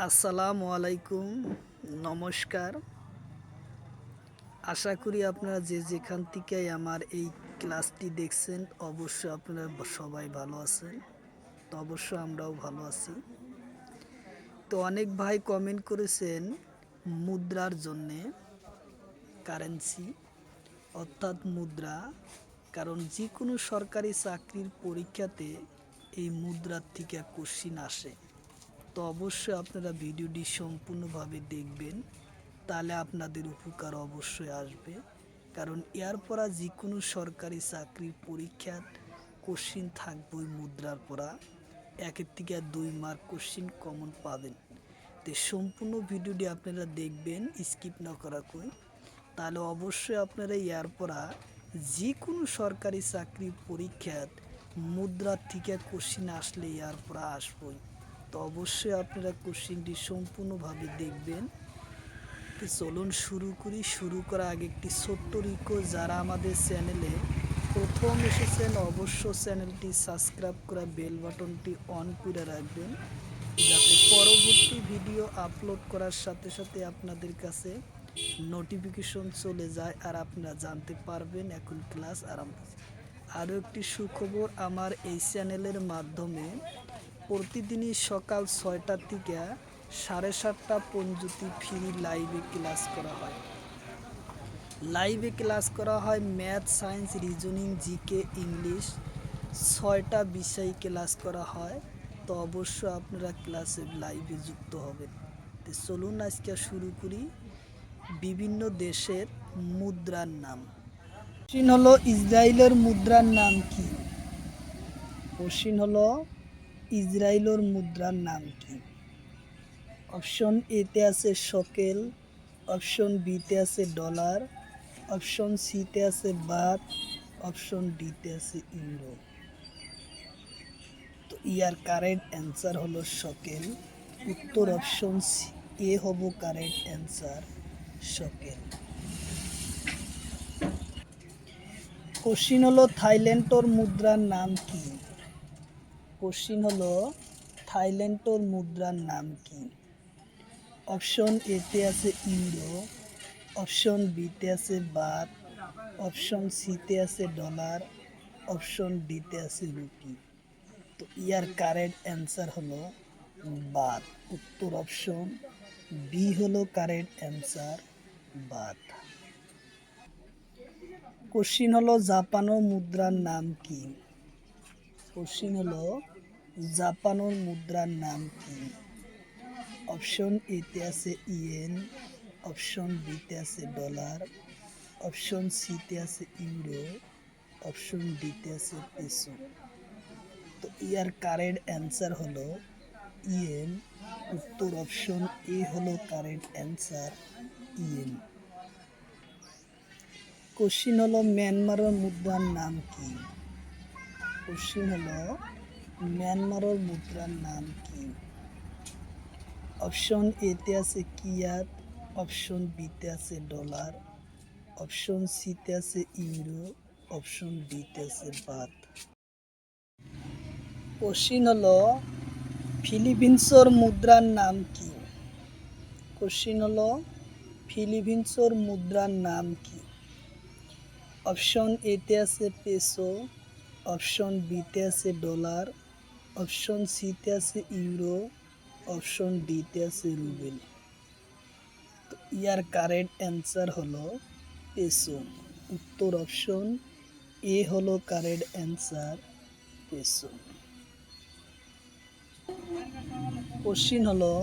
আসসালামু আলাইকুম, নমস্কার। আশা করি আপনারা যে যেখান থেকে আমার এই ক্লাসটি দেখছেন অবশ্যই আপনারা সবাই ভালো আছেন। তো অবশ্যই আমরাও ভালো আছি। তো অনেক ভাই কমেন্ট করেছেন মুদ্রার জন্যে, কারেন্সি অর্থাৎ মুদ্রা, কারণ যে কোনো সরকারি চাকরির পরীক্ষাতে এই মুদ্রার থেকে কোশ্চিন আসে। তো অবশ্যই আপনারা ভিডিওটি সম্পূর্ণভাবে দেখবেন, তাহলে আপনাদের উপকার অবশ্যই আসবে। কারণ এর পরা যে কোনো সরকারি চাকরির পরীক্ষার কোশ্চিন থাকবে মুদ্রার পরা, 1 থেকে 2 মার্ক কোশ্চিন কমন পাবেন। তো সম্পূর্ণ ভিডিওটি আপনারা দেখবেন, স্কিপ না করা কই, তাহলে অবশ্যই আপনারা এর পরা যে কোনো সরকারি চাকরির পরীক্ষার মুদ্রার থেকে কোশ্চিন আসলে এর পরা আসবই। তো অবশ্যই আপনারা কোশ্চিনটি সম্পূর্ণভাবে দেখবেন। তো চলুন শুরু করি। শুরু করার আগে একটি ছোট্ট রিকোয়েস্ট, যারা আমাদের চ্যানেলে প্রথম এসেছেন অবশ্য চ্যানেলটি সাবস্ক্রাইব করে বেল বাটনটি অন করে রাখবেন, যাতে পরবর্তী ভিডিও আপলোড করার সাথে সাথে আপনাদের কাছে নোটিফিকেশন চলে যায় আর আপনারা জানতে পারবেন এখন ক্লাস আরম্ভ। আরও একটি সুখবর, আমার এই চ্যানেলের মাধ্যমে প্রতিদিনই সকাল 6টা থেকে 7:30 পর্যন্ত ফ্রি লাইভে ক্লাস করা হয়। Math, science, reasoning, GK, English 6টা বিষয় ক্লাস করা হয়। তো অবশ্যই আপনারা ক্লাসে লাইভে যুক্ত হবেন। তো চলুন আজকে শুরু করি। বিভিন্ন দেশের মুদ্রার নাম। কোশ্চিন হলো ইসরায়েলের মুদ্রার নাম কি? কোশ্চিন হলো ইসরায়েলের মুদ্রার নাম কি? অপশন এতে আছে শকেল, অপশন বিতে আছে ডলার, অপশন সিতে আছে বাত, অপশন ডিতে আছে ইউরো। তো ইয়ার কারেক্ট অ্যান্সার হলো শকেল। উত্তর অপশন এ হব কারেক্ট অ্যান্সার, শকেল। কোশ্চিন হলো থাইল্যান্ডের মুদ্রার নাম কি? কোশ্চিন হলো থাইল্যান্ডের মুদ্রার নাম কি? অপশন এতে আছে ইউরো, অপশন বিতে আছে বাত, অপশন সিতে আছে ডলার, অপশন ডিতে আছে রুপি। তো ইয়ার কারেক্ট অ্যান্সার হলো বাত। উত্তর অপশন বি হলো কারেক্ট অ্যান্সার, বাত। কোশ্চিন হলো জাপানের মুদ্রার নাম কি? কোশ্চিন হলো জাপানের মুদ্রার নাম কি? অপশন এতে আছে ইয়েন, অপশন বিতে আছে ডলার, অপশন সিতে আছে ইউরো, অপশন ডিতে আছে পেসো। তো ইয়ার কারেক্ট অ্যান্সার হলো ইয়েন। উত্তর অপশন এ হলো কারেক্ট অ্যান্সার, ইয়েন। কোশ্চিন হলো মিয়ানমারের মুদ্রার নাম কি? কোশ্চিন হলো মিয়ানমারের মুদ্রার নাম কি? অপশন এতে আছে কিয়াত, অপশন বিতে আছে ডলার, অপশন সিতে আছে ইউরো, অপশন ডিতে আছে বাত। কোশ্চিন হলো ফিলিপিন্সের মুদ্রার নাম কি? কোশ্চিন হলো ফিলিপিন্সের মুদ্রার নাম কি? অপশন এতে আছে পেসো, অপশন বিতে আছে ডলার, অপশন সিতে আছে ইউরো, অপশন ডিতে আছে রুবেল। তো ইয়ার কারেক্ট অ্যান্সার হলো পেসো। উত্তর অপশন এ হলো কারেক্ট অ্যান্সার, পেসো। কোশ্চিন হলো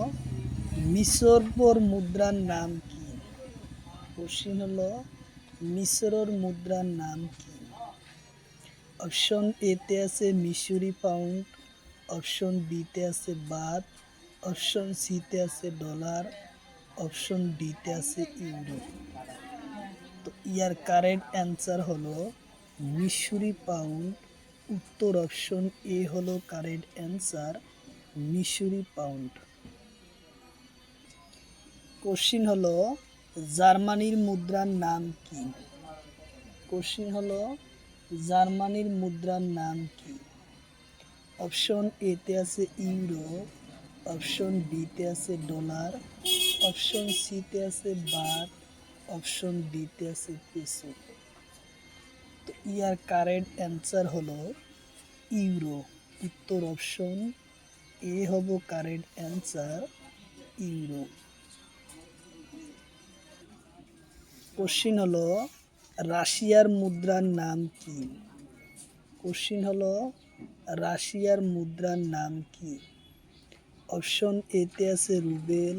মিশরের মুদ্রার নাম কি? কোশ্চিন হলো মিশরের মুদ্রার নাম কি? অপশন এতে আছে মিশরি পাউন্ড, অপশন বিতে আছে বাত, অপশন সিতে আছে ডলার, অপশন ডিতে আছে ইউরো। তো ইয়ার কারেক্ট অ্যান্সার হলো মিশরি পাউন্ড। উত্তর অপশন এ হলো কারেক্ট অ্যান্সার, মিশরি পাউন্ড। কোশ্চিন হলো জার্মানির মুদ্রার নাম কি? কোশ্চিন হলো জার্মানির মুদ্রার নাম কি? অপশন এতে আছে ইউরো, অপশন বিতে আছে ডলার, অপশন সিতে আছে বাট, অপশন ডিতে আছে পেসো। তো ইয়ার কারেক্ট অ্যান্সার হলো ইউরো। উত্তর অপশন এ হব কারেক্ট অ্যান্সার, ইউরো। কোশ্চিন হলো রাশিয়ার মুদ্রার নাম কি? কোশ্চিন হলো রাশিয়ার মুদ্রার নাম কি? অপশন এতে আছে রুবেল,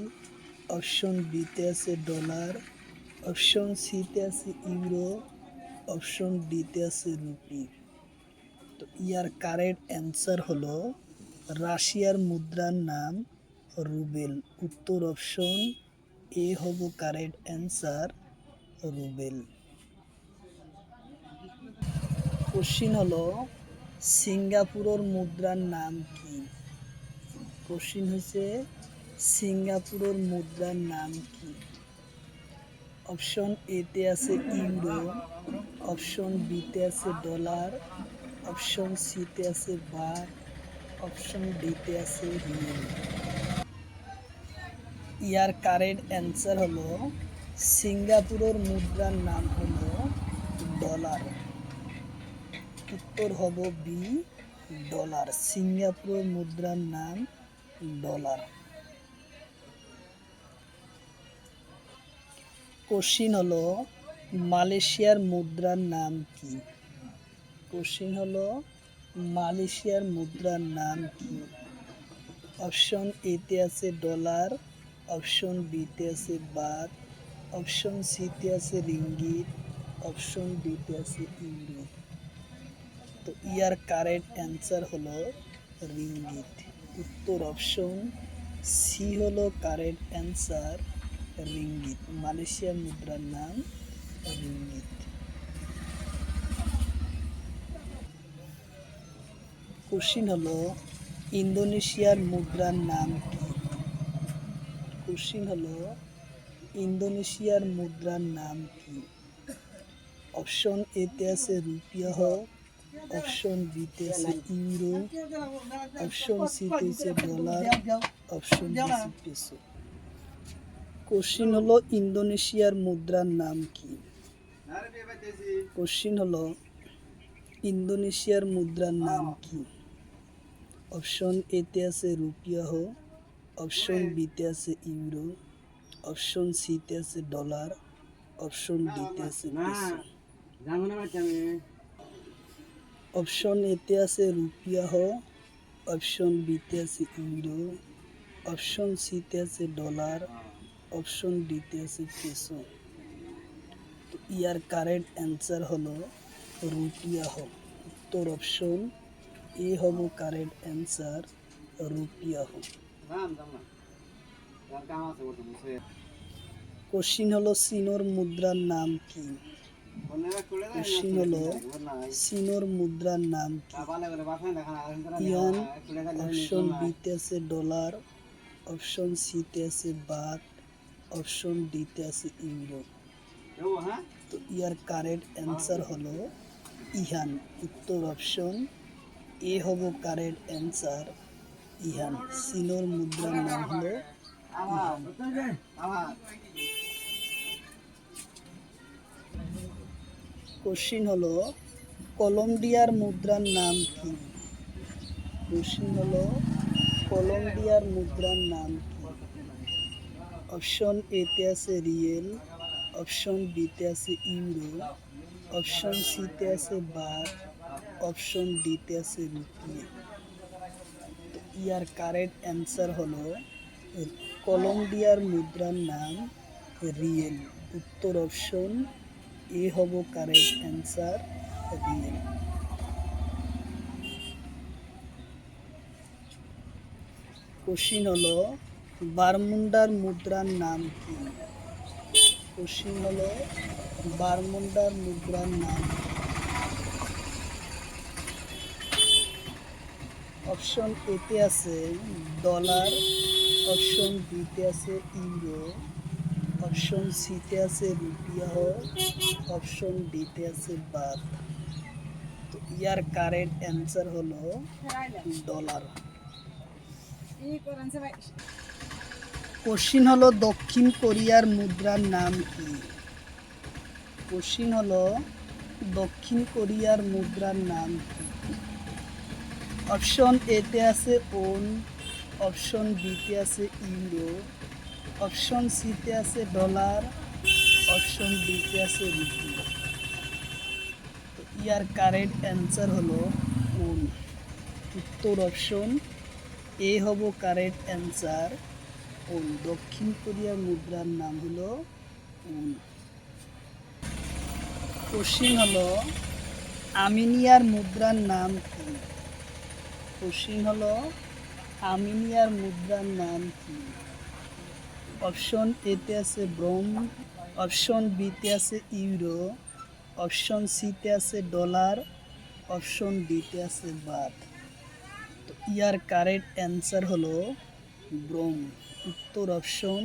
অপশন বিতে আছে ডলার, অপশন সিতে আছে ইউরো, অপশন ডিতে আছে রুপি। তো ইয়ার কারেক্ট অ্যান্সার হলো রাশিয়ার মুদ্রার নাম রুবেল। উত্তর অপশন এ হব কারেক্ট অ্যান্সার, রুবেল। কোশ্চিন হলো সিঙ্গাপুরের মুদ্রার নাম কি? কোশ্চিন হচ্ছে সিঙ্গাপুরের মুদ্রার নাম কি? অপশন এতে আছে ইউরো, অপশন বিতে আছে ডলার, অপশন সিতে আছে বাট, অপশন ডিতে আছে রিয়েল। ইয়ার কারেক্ট অ্যান্সার হলো সিঙ্গাপুরের মুদ্রার নাম হলো ডলার। উত্তর হব বি, ডলার। সিঙ্গাপুরের মুদ্রার নাম ডলার। কোশ্চিন হলো মালয়েশিয়ার মুদ্রার নাম কি? কোশ্চিন হলো মালয়েশিয়ার মুদ্রার নাম কি? অপশন এতে আছে ডলার, অপশন বিতে আছে বাট, অপশন সিতে আছে রিঙ্গিত, অপশন ডিতে আছে ইউরো। তো ইয়ার কারেক্ট অ্যান্সার হলো রিঙ্গিত। উত্তর অপশন সি হলো কারেক্ট অ্যান্সার, রিঙ্গিত। মালয়েশিয়ার মুদ্রার নাম রিঙ্গিত। কোশ্চিন হলো ইন্দোনেশিয়ার মুদ্রার নাম কি? কোশ্চিন হলো ইন্দোনেশিয়ার মুদ্রার নাম কি? অপশন এতে আছে রুপিয়াহ, অপশন বিতে আছে ইউরো, অপশন সিতে আছে ডলার, অপশন ডি আছে পেসো। কোশ্চিন হলো ইন্দোনেশিয়ার মুদ্রার নাম কি? কোশ্চিন হলো ইন্দোনেশিয়ার মুদ্রার নাম কি? অপশন এতে আছে রুপিয়াহ, অপশন বিতে আছে ইউরো, অপশন সিতে আছে ডলার, অপশন ডিতে আছে পেসো। অপশন এতে আছে রুপিয়াহ, অপশন বিতে আছে ইউরো, অপশন সিতে আছে ডলার, অপশন ডিতে আছে পেসো। তো ইয়ার কারেক্ট অ্যান্সার হলো রুপিয়াহ। উত্তর অপশন এ হব কারেক্ট অ্যান্সার, রুপিয়াহ। কোশ্চিন হলো চীনের মুদ্রার নাম কি? কোশ্চিন হলো চীনের মুদ্রার নাম কি? ইয়ন, অপশন বিতে আছে ডলার, অপশন সিতে আছে বাট, অপশন ডিতে আছে ইউরো। তো ইয়ার কারেক্ট অ্যান্সার হলো ইহান। উত্তর অপশন এ হব কারেক্ট অ্যান্সার, ইহান। চীনের মুদ্রার নাম হলো ইহান। কোশ্চিন হলো কলম্বিয়ার মুদ্রার নাম কি? কোশ্চিন হলো কলম্বিয়ার মুদ্রার নাম কি? অপশন এতে আছে রিয়েল, অপশন বিতে আছে ইউরো, অপশন সিতে আছে বাট, অপশন ডিতে আছে রুপি। তো ইয়ার কারেক্ট অ্যান্সার হলো কলম্বিয়ার মুদ্রার নাম রিয়েল। উত্তর অপশন এ হব কারেক্ট অ্যান্সার, রিয়েল। কোশ্চিন হলো বারমুডার মুদ্রার নাম কি? কোশ্চিন হলো বারমুডার মুদ্রার নাম কি? অপশন এতে আছে ডলার, অপশন বিতে আছে ইউরো, অপশন সিতে আছে রুপিয়াহ, অপশন ডিতে আছে বাট। তো ইয়ার কারেক্ট অ্যান্সার হলো ডলার। কোশ্চিন হলো দক্ষিণ কোরিয়ার মুদ্রার নাম কি? কোশ্চিন হলো দক্ষিণ কোরিয়ার মুদ্রার নাম কি? অপশন এতে আছে ওন, অপশন বিতে আছে ইউরো, অপশন সিতে আছে ডলার, অপশন ডিতে আছে রুপি। তো ইয়ার কারেক্ট অ্যান্সার হলো ওন। উত্তর অপশন এ হব কারেক্ট অ্যান্সার ওন। দক্ষিণ কোরিয়ার মুদ্রার নাম হলো ওন। কোশ্চিন হলো আর্মেনিয়ার মুদ্রার নাম কি? কোশ্চিন হলো আর্মেনিয়ার মুদ্রার নাম কি? অপশন এতে আছে ব্রোম, অপশন বিতে আছে ইউরো, অপশন সিতে আছে ডলার, অপশন ডিতে আছে বাত। তো ইয়ার কারেক্ট অ্যান্সার হলো ব্রোম। উত্তর অপশন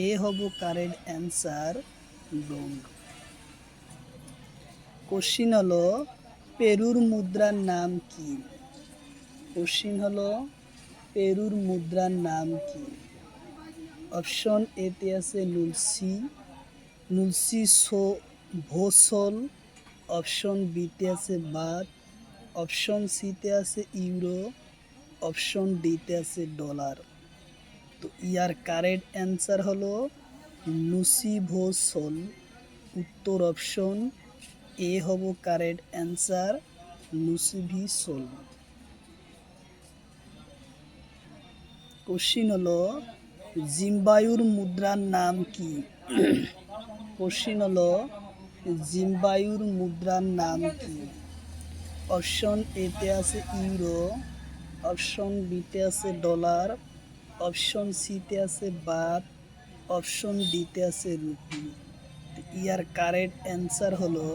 এ হব কারেক্ট অ্যান্সার ব্রোম। কোশ্চিন হলো পেরুর মুদ্রার নাম কি? কোশ্চিন হলো পেরুর মুদ্রার নাম কি? অপশন এতে আছে নুলসি, নুলসি ভোসল, অপশন বিতে আছে বাত, অপশন সিতে আছে ইউরো, অপশন ডিতে আছে ডলার। তো ইয়ার কারেক্ট অ্যান্সার হলো নুসিভোসল। উত্তর অপশন এ হব কারেক্ট অ্যান্সার নুসিভিসল। কোশ্চিন হলো জিম্বাবুয়ের মুদ্রার নাম কি? কোশ্চিন হলো জিম্বাবুয়ের মুদ্রার নাম কি? অপশন এতে আছে ইউরো, অপশন বিতে আছে ডলার, অপশন সিতে আছে বাত, অপশন ডিতে আছে রুপি। ইয়ার কারেক্ট অ্যান্সার হলো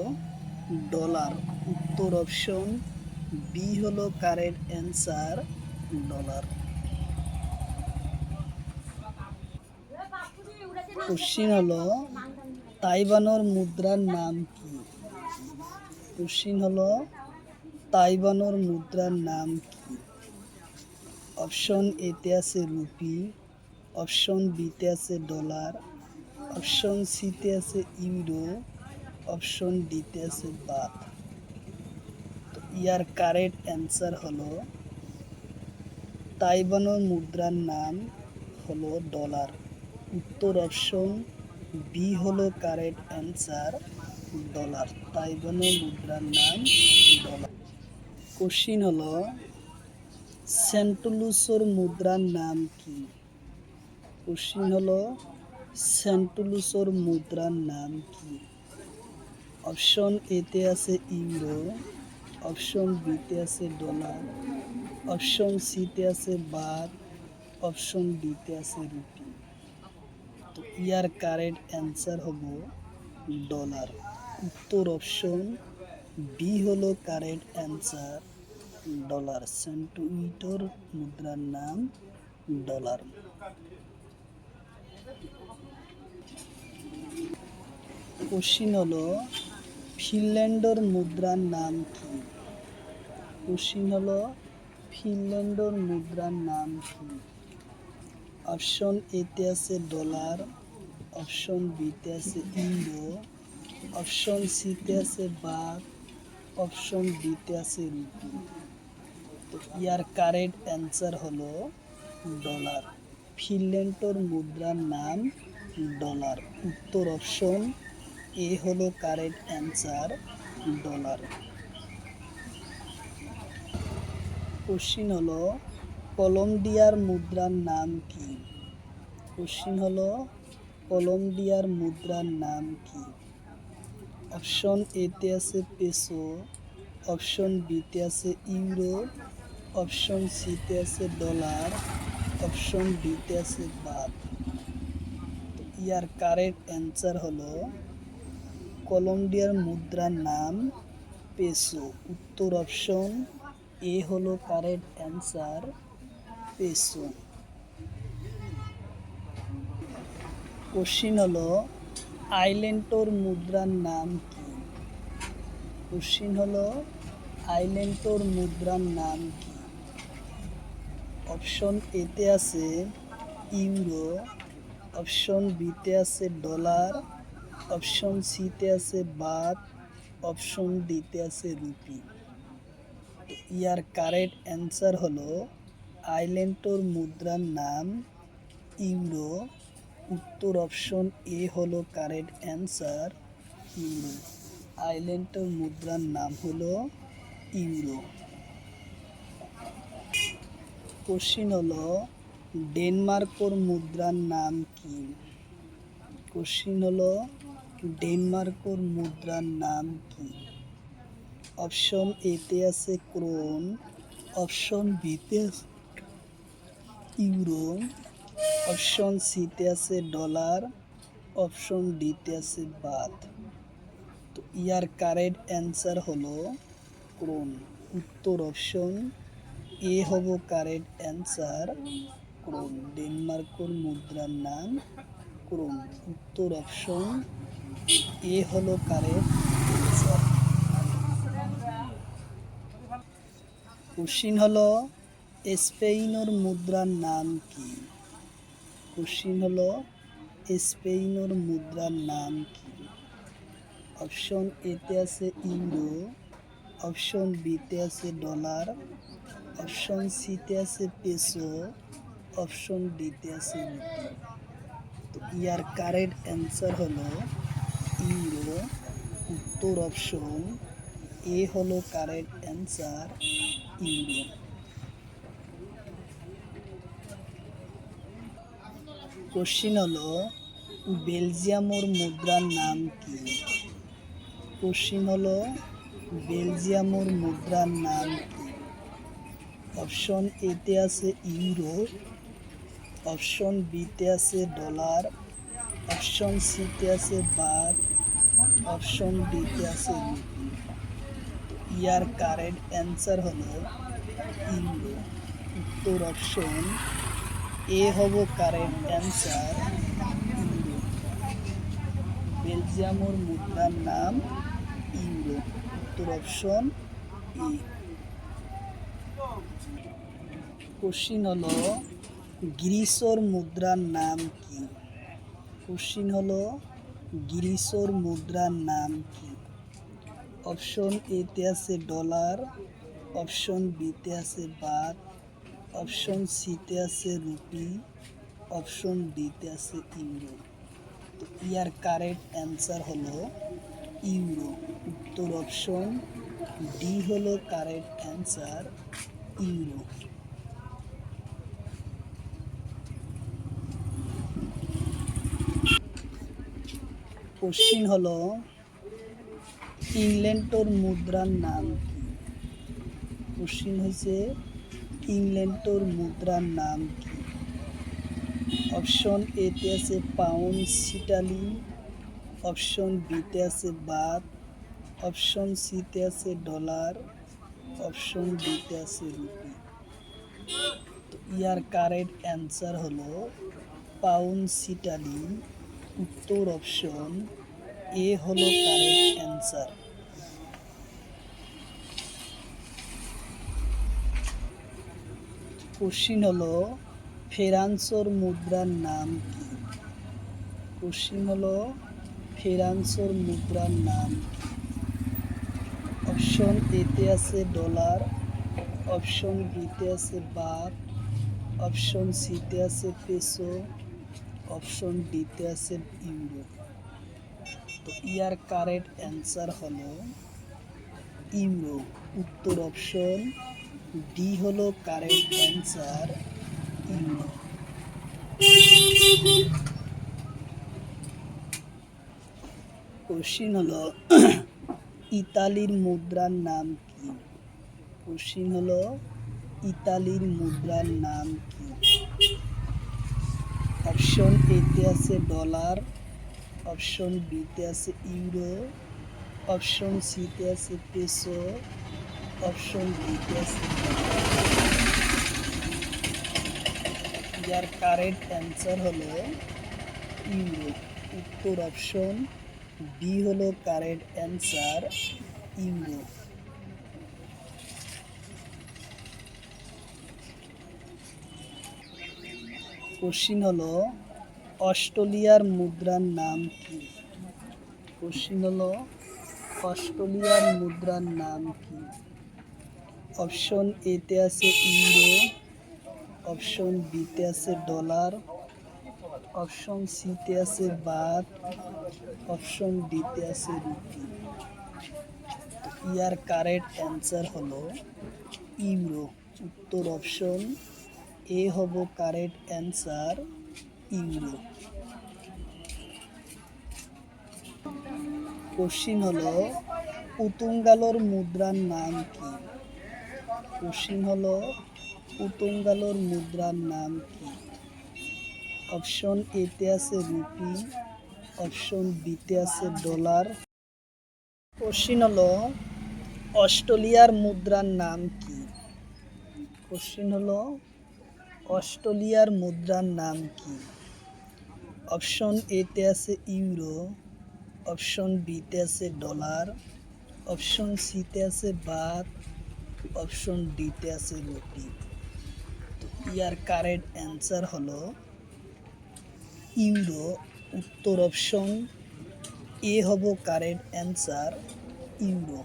ডলার। উত্তর অপশন বি হলো কারেক্ট অ্যান্সার ডলার। কোশ্চিন হলো তাইওয়ানের মুদ্রার নাম কি? কোশ্চিন হলো তাইওয়ানের মুদ্রার নাম কি? অপশন এতে আছে রুপি, অপশন বিতে আছে ডলার, অপশন সিতে আছে ইউরো, অপশন ডিতে আছে বাত। তো ইয়ার কারেক্ট অ্যান্সার হলো তাইওয়ানের মুদ্রার নাম হলো ডলার। উত্তর অপশন বি হলো কারেক্ট অ্যান্সার ডলার। তাইওয়ানের মুদ্রার নাম ডলার। কোশ্চিন হলো সেন্ট লুইসের মুদ্রার নাম কি? কোশ্চিন হলো সেন্ট লুইসের মুদ্রার নাম কি? অপশন এতে আছে ইউরো, অপশন বিতে আছে ডলার, অপশন সিতে আছে বাত, অপশন ডিতে আছে রুপি। তো ইয়ার কারেক্ট অ্যান্সার হবো ডলার। উত্তর অপশন বি হলো কারেক্ট অ্যান্সার ডলার। সেন্ট লুইসের মুদ্রার নাম ডলার। কোশ্চিন হলো ফিনল্যান্ডের মুদ্রার নাম কি? কোশ্চিন হলো ফিনল্যান্ডের মুদ্রার নাম কি? অপশন এতে আছে ডলার, অপশন বিতে আছে ইউরো, অপশন সিতে আছে বাত, অপশন ডিতে আছে রুপি। তো ইয়ার কারেক্ট অ্যান্সার হলো ডলার। ফিনল্যান্ডের মুদ্রার নাম ডলার। উত্তর অপশন এ হলো কারেক্ট অ্যান্সার ডলার। কোশ্চিন হলো কলম্বিয়ার মুদ্রার নাম কি? কোশ্চিন হলো কলম্বিয়ার মুদ্রার নাম কি? অপশন এতে আছে পেসো, অপশন বিতে আছে ইউরো, অপশন সিতে আছে ডলার, অপশন ডিতে আছে বাত। তো ইয়ার কারেক্ট অ্যান্সার হলো কলম্বিয়ার মুদ্রার নাম পেসো। উত্তর অপশন এ হলো কারেক্ট অ্যান্সার পেসো। কোশ্চিন হলো আইল্যান্ডের মুদ্রার নাম কি? কোশ্চিন হলো আইল্যান্ডের মুদ্রার নাম কি? অপশন এতে আছে ইউরো, অপশন বিতে আছে ডলার, অপশন সিতে আছে বাত, অপশন ডিতে আছে রুপি। ইয়ার কারেক্ট অ্যান্সার হলো আইল্যান্ডটোর মুদ্রার নাম ইউরো। উত্তর অপশন এ হলো কারেক্ট অ্যান্সার ইউরো। আইল্যান্ডটোর মুদ্রার নাম হলো ইউরো। কোশ্চিন হলো ডেনমার্কর মুদ্রার নাম কি? কোশ্চিন হলো ডেনমার্কর মুদ্রার নাম কি? অপশন এতে আছে ক্রোন, অপশন বিতে আছে ইউরো, অপশন সিতে আছে ডলার, অপশন ডিতে আছে বাত। তো ইয়ার কারেক্ট অ্যান্সার হলো ক্রোন। উত্তর অপশন এ হব কারেক্ট অ্যান্সার ক্রোন। ডেনমার্কর মুদ্রার নাম ক্রোন। উত্তর অপশন এ হলো কারেক্ট অ্যান্সার। কোশ্চিন হলো স্পেনের মুদ্রার নাম কি? কোশ্চিন হলো স্পেনের মুদ্রার নাম কি? অপশন এতে আছে ইউরো, অপশন বিতে আছে ডলার, অপশন সিতে আছে পেসো, অপশন ডিতে আছে রুপি। তো ইয়ার কারেক্ট অ্যান্সার হলো ইউরো। উত্তর অপশন এ হলো কারেক্ট অ্যান্সার ইউরো। কোশ্চিন হলো বেলজিয়ামের মুদ্রার নাম কি? কোশ্চিন হলো বেলজিয়ামের মুদ্রার নাম কি? অপশন এতে আছে ইউরো, অপশন বিতে আছে ডলার, অপশন সিতে আছে বাত, অপশন ডিতে আছে রুপি। ইয়ার কারেক্ট অ্যান্সার হলো ইউরো। উত্তর অপশন এ হব কারেক্ট অ্যান্সার ইউরো। বেলজিয়ামের মুদ্রার নাম ইউরো। উত্তর অপশন ই। কোশ্চিন হলো গ্রিসের মুদ্রার নাম কি? কোশ্চিন হলো গ্রিসের মুদ্রার নাম কি? অপশন এতে আছে ডলার, অপশন বিতে আছে বাত, অপশন সিতে আছে রুপি, অপশন ডিতে আছে ইউরো। তো ইয়ার কারেক্ট অ্যান্সার হলো ইউরো। উত্তর অপশন ডি হলো কারেক্ট অ্যান্সার ইউরো। কোশ্চিন হলো ইংল্যান্ডের মুদ্রার নাম কি? কোশ্চিন হয়েছে ইংল্যান্ডের মুদ্রার নাম কি? অপশন এতে আছে পাউন্ড স্টার্লিং, অপশন বিতে আছে বাত, অপশন সিতে আছে ডলার, অপশন ডিতে আছে রুপি। তো ইয়ার কারেক্ট অ্যান্সার হলো পাউন্ড স্টার্লিং। উত্তর অপশন এ হলো কারেক্ট অ্যান্সার। কোশ্চিন হলো ফ্রান্সের মুদ্রার নাম কি? কোশ্চিন হলো ফ্রান্সের মুদ্রার নাম কি? অপশন এতে আছে ডলার, অপশন বিতে আছে বাত, অপশন সিতে আছে পেসো, অপশন ডিতে আছে ইউরো। তো ইয়ার কারেক্ট অ্যান্সার হলো ইউরো। উত্তর অপশন ডি হলো কারেক্ট অ্যান্সার ইউরো। কোশ্চিন হলো ইতালির মুদ্রার নাম কি? কোশ্চিন হলো ইতালির মুদ্রার নাম কি? অপশন এতে আছে ডলার, অপশন বিতে আছে ইউরো, অপশন সিতে আছে পেসো, অপশন ডিতে আছে যার কারেক্ট অ্যান্সার হলো ইউরো। উত্তর অপশন বি হলো কারেক্ট অ্যান্সার ইউরো। কোশ্চিন হলো অস্ট্রেলিয়ার মুদ্রার নাম কি? কোশ্চিন হলো অস্ট্রেলিয়ার মুদ্রার নাম কি? অপশন এতে আছে ইউরো, অপশন বিতে আছে ডলার, অপশন সিতে আছে বাত, অপশন ডিতে আছে রুপি। ইয়ার কারেক্ট অ্যান্সার হলো ইউরো। উত্তর অপশন এ হব কারেক্ট অ্যান্সার, ইউরো। কোশ্চিন হলো পুতুঙ্গালোর মুদ্রার নাম কি? কোশ্চিন হলো পুতুঙ্গালোর মুদ্রার নাম কি? অপশন এতে আছে রুপি, অপশন বিতে আছে ডলার। কোশ্চিন হলো অস্ট্রেলিয়ার মুদ্রার নাম কি? কোশ্চিন হলো অস্ট্রেলিয়ার মুদ্রার নাম কি? অপশন এতে আছে ইউরো, অপশন বিতে আছে ডলার, অপশন সিতে আছে বাত, অপশন ডিতে আছে রুপি। তো ইয়ার কারেক্ট অ্যান্সার হলো ইউরো। উত্তর অপশন এ হব কারেক্ট অ্যান্সার, ইউরো।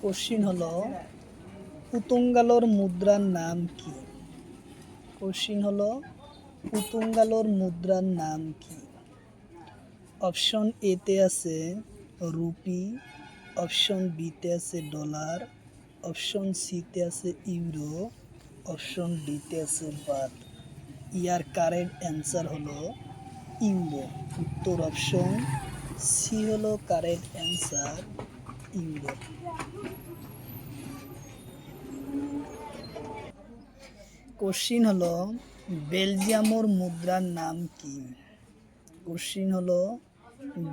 কোশ্চিন হলো পুতুঙ্গালোর মুদ্রার নাম কি? কোশ্চিন হলো পুতুঙ্গালোর মুদ্রার নাম কি? অপশন এতে আছে রুপি, অপশন বিতে আছে ডলার, অপশন সিতে আছে ইউরো, অপশন ডিতে আছে বাত। ইয়ার কারেক্ট অ্যান্সার হলো ইউরো। উত্তর অপশন সি হলো কারেক্ট অ্যান্সার, ইউরো। কোশ্চিন হলো বেলজিয়ামর মুদ্রার নাম কি? কোশ্চিন হলো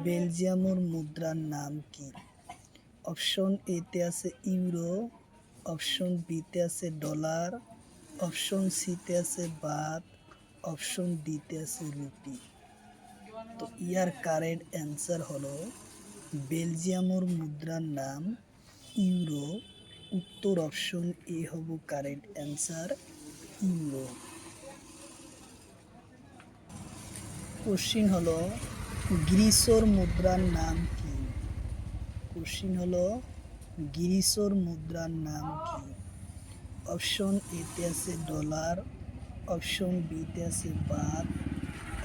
বেলজিয়ামর মুদ্রার নাম কি? অপশন এতে আছে ইউরো, অপশন বিতে আছে ডলার, অপশন সিতে আছে বাত, অপশন ডিতে আছে রুপি। তো ইয়ার কারেক্ট অ্যান্সার হলো বেলজিয়ামর মুদ্রার নাম ইউরো। উত্তর অপশন এ হব কারেক্ট অ্যান্সার, ইউরো। কোশ্চিন হলো গ্রিসর মুদ্রার নাম কি? কোশ্চিন হলো গ্রিসর মুদ্রার নাম কি? অপশন এতে আছে ডলার, অপশন বিতে আছে বাত,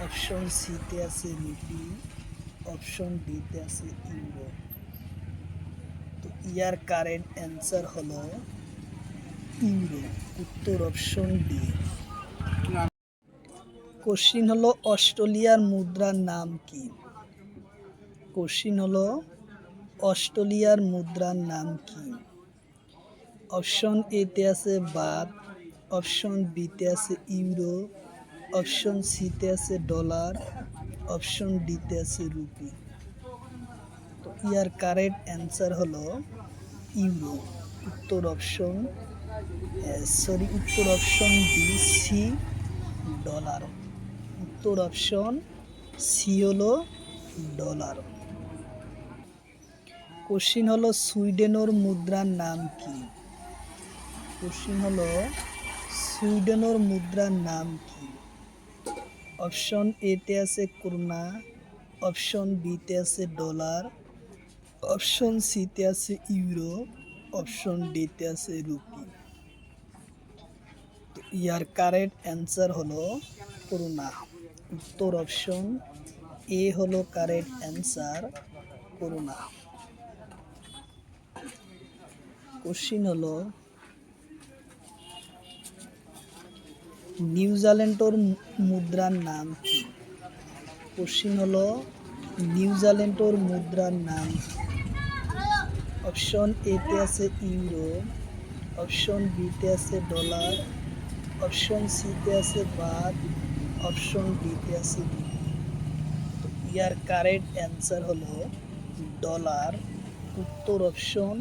অপশন সিতে আছে রুপি, অপশন ডিতে আছে ইউরো। তো ইয়ার কারেক্ট অ্যান্সার হলো ইউরো। উত্তর অপশন ডি। কোশ্চিন হলো অস্ট্রেলিয়ার মুদ্রার নাম কি? কোশ্চিন হলো অস্ট্রেলিয়ার মুদ্রার নাম কি? অপশন এতে আছে বাত, অপশন বিতে আছে ইউরো, অপশন সিতে আছে ডলার, অপশন ডিতে আছে রুপি। তো ইয়ার কারেক্ট অ্যান্সার হলো ইউরো। উত্তর অপশন উত্তর অপশন ডি, সি, ডলার। উত্তর অপশন সি হলো ডলার। কোশ্চিন হলো সুইডেনের মুদ্রার নাম কি? কোশ্চিন হলো সুইডেনের মুদ্রার নাম কি? অপশন এতে আছে ক্রোনা, অপশন বিতে আছে ডলার, অপশন সিতে আছে ইউরো, অপশন ডিতে আছে রুপি। তো ইয়ার কারেক্ট অ্যান্সার হলো ক্রোনা। উত্তর অপশন এ হলো কারেক্ট অ্যান্সার, ক্রোনা। কোশ্চিন হলো নিউজিল্যান্ডের মুদ্রার নাম কি? কোশ্চিন হলো নিউজিল্যান্ডের মুদ্রার নাম কি? অপশন এতে আছে ইউরো, অপশন বিতে আছে ডলার, অপশন সিতে আছে বাত, অপশন ডিতে আছে রুপি। তো ইয়ার কারেক্ট অ্যান্সার হলো ডলার। উত্তর অপশন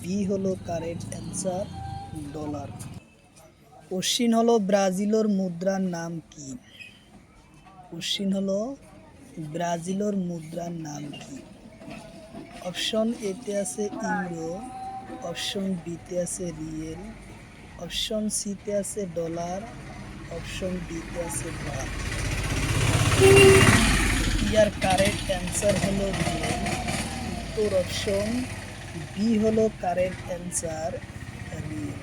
বি হলো কারেক্ট অ্যান্সার, ডলার। কোশ্চিন হলো ব্রাজিলের মুদ্রার নাম কি? কোশ্চিন হলো ব্রাজিলের মুদ্রার নাম কি? অপশন এতে আছে ইউরো, অপশন বিতে আছে রিয়েল, অপশন সিতে আছে ডলার, অপশন ডিতে আছে বাথ। ইয়ার কারেক্ট অ্যান্সার হলো রিয়েল। উত্তর অপশন বি হলো কারেক্ট অ্যান্সার, রিয়েল।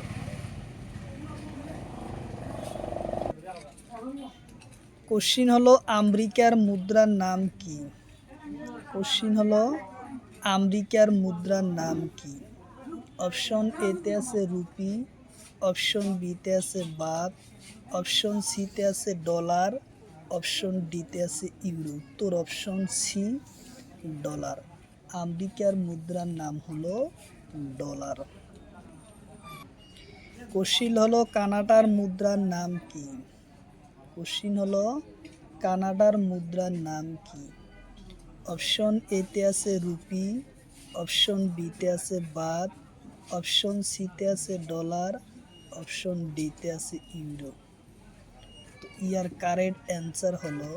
কোশ্চিন হলো আমেরিকার মুদ্রার নাম কি? কোশ্চিন হলো আমেরিকার মুদ্রার নাম কি? অপশন এতে আছে রুপি, অপশন বিতে আছে বাথ, অপশন সিতে আছে ডলার, অপশন ডিতে আছে ইউরো। উত্তর অপশন সি, ডলার। আমেরিকার মুদ্রার নাম হলো ডলার। কোশ্চিন হলো কানাডার মুদ্রার নাম কি? কোশ্চিন হলো কানাডার মুদ্রার নাম কি? অপশন এতে আছে রুপি, অপশন বিতে আছে বাথ, অপশন সিতে আছে ডলার, অপশন ডিতে আছে ইউরো। তো ইয়ার কারেক্ট অ্যান্সার হলো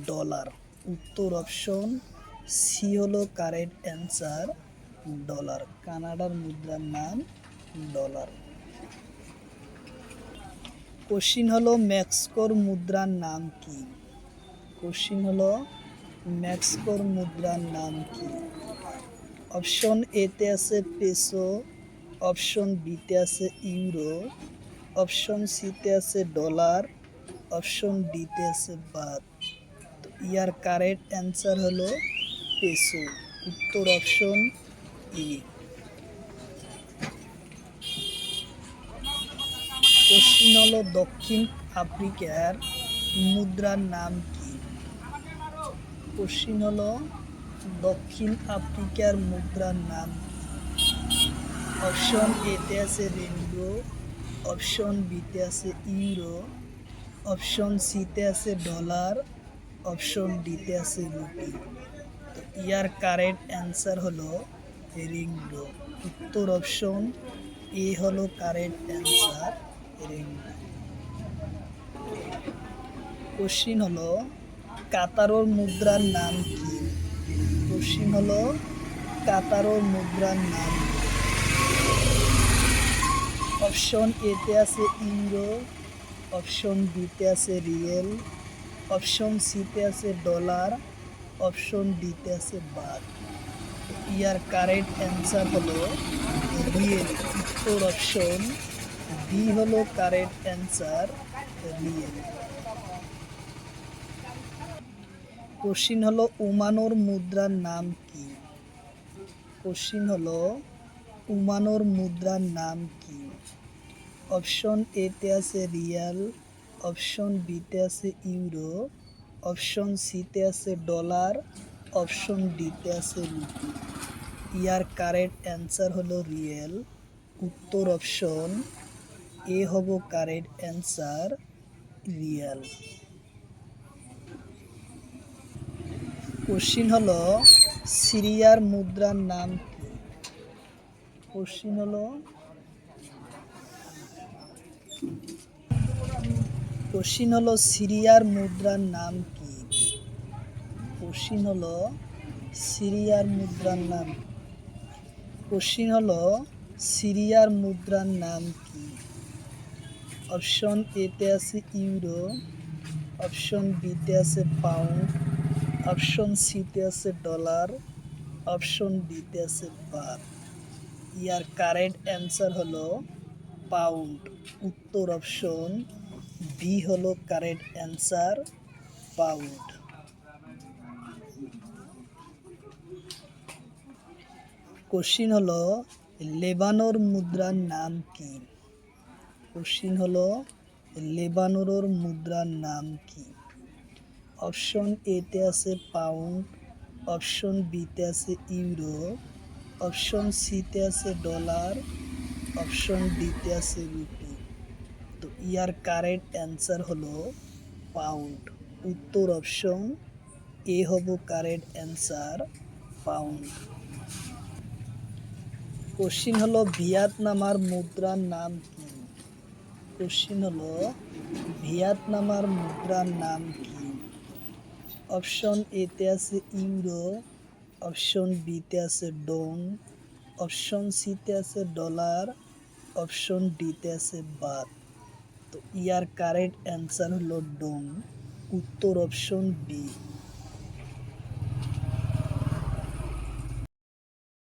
ডলার। উত্তর অপশন সি হলো কারেক্ট অ্যান্সার, ডলার। কানাডার মুদ্রার নাম ডলার। কোশ্চিন হলো মেক্সিকোর মুদ্রার নাম কি? কোশ্চিন হলো মেক্সিকোর মুদ্রার নাম কি? অপশন এতে আছে পেসো, অপশন বিতে আছে ইউরো, অপশন সিতে আছে ডলার, অপশন ডিতে আছে বাথ। তো ইয়ার কারেক্ট অ্যান্সার হলো পেসো। উত্তর অপশন ই। কোশ্চিন হলো দক্ষিণ আফ্রিকার মুদ্রার নাম কি? কোশ্চিন হলো দক্ষিণ আফ্রিকার মুদ্রার নাম কি? অপশন এতে আছে রেনবো, অপশন বিতে আছে ইউরো, অপশন সিতে আছে ডলার, অপশন ডিতে আছে রুপি। তো ইয়ার কারেক্ট অ্যান্সার হলো রেনবো। উত্তর অপশন এ হলো কারেক্ট অ্যান্সার, রেনবো। কোশ্চিন হলো কাতারোর মুদ্রার নাম কি? কোশ্চিন হলো কাতারোর মুদ্রার নাম কি? অপশন এতে আছে ইউরো, অপশন বিতে আছে রিয়েল, অপশন সিতে আছে ডলার, অপশন ডিতে আছে বাথ। ইয়ার কারেক্ট অ্যান্সার হলো রিয়েল। উত্তর অপশন বি হলো কারেক্ট অ্যান্সার, রিয়েল। কোশ্চিন হলো ওমানোর মুদ্রার নাম কি? কোশ্চিন হলো ওমানোর মুদ্রার নাম কি? অপশন এতে আছে রিয়াল, অপশন বিতে আছে ইউরো, অপশন সিতে আছে ডলার, অপশন ডিতে আছে রুপি। ইয়ার কারেক্ট অ্যান্সার হলো রিয়েল। উত্তর অপশন এ হব কারেক্ট অ্যান্সার, রিয়াল। কোশ্চিন হলো সিরিয়ার মুদ্রার নাম কি? কোশ্চিন হলো সিরিয়ার মুদ্রার নাম কি? কোশ্চিন হলো সিরিয়ার মুদ্রার নাম। কোশ্চিন হলো সিরিয়ার মুদ্রার নাম কি? অপশন এতে আছে ইউরো, অপশন বিতে আছে পাউন্ড, অপশন সিতে আছে ডলার, অপশন ডিতে আছে বাথ। ইয়ার কারেক্ট অ্যান্সার হলো পাউন্ড। উত্তর অপশন বি হলো কারেক্ট অ্যান্সার, পাউন্ড। কোশ্চিন হলো লেবানোর মুদ্রার নাম কি? কোশ্চিন হলো লেবানোর মুদ্রার নাম কি? অপশন এতে আছে পাউন্ড, অপশন বিতে আছে ইউরো, অপশন সিতে আছে ডলার, অপশন ডিতে আছে রুপি। তো ইয়ার কারেক্ট অ্যান্সার হলো পাউন্ড। উত্তর অপশন এ হব কারেক্ট অ্যান্সার, পাউন্ড। কোশ্চিন হলো ভিয়েতনামার মুদ্রার নাম কি? কোশ্চিন হলো ভিয়েতনামার মুদ্রার নাম কি? অপশন এতে আছে ইউরো, অপশন বিতে আছে ডং, অপশন সিতে আছে ডলার, অপশন ডিতে আছে বাত। তো ইয়ার কারেক্ট অ্যান্সার হলো ডোম, উত্তর অপশন বি।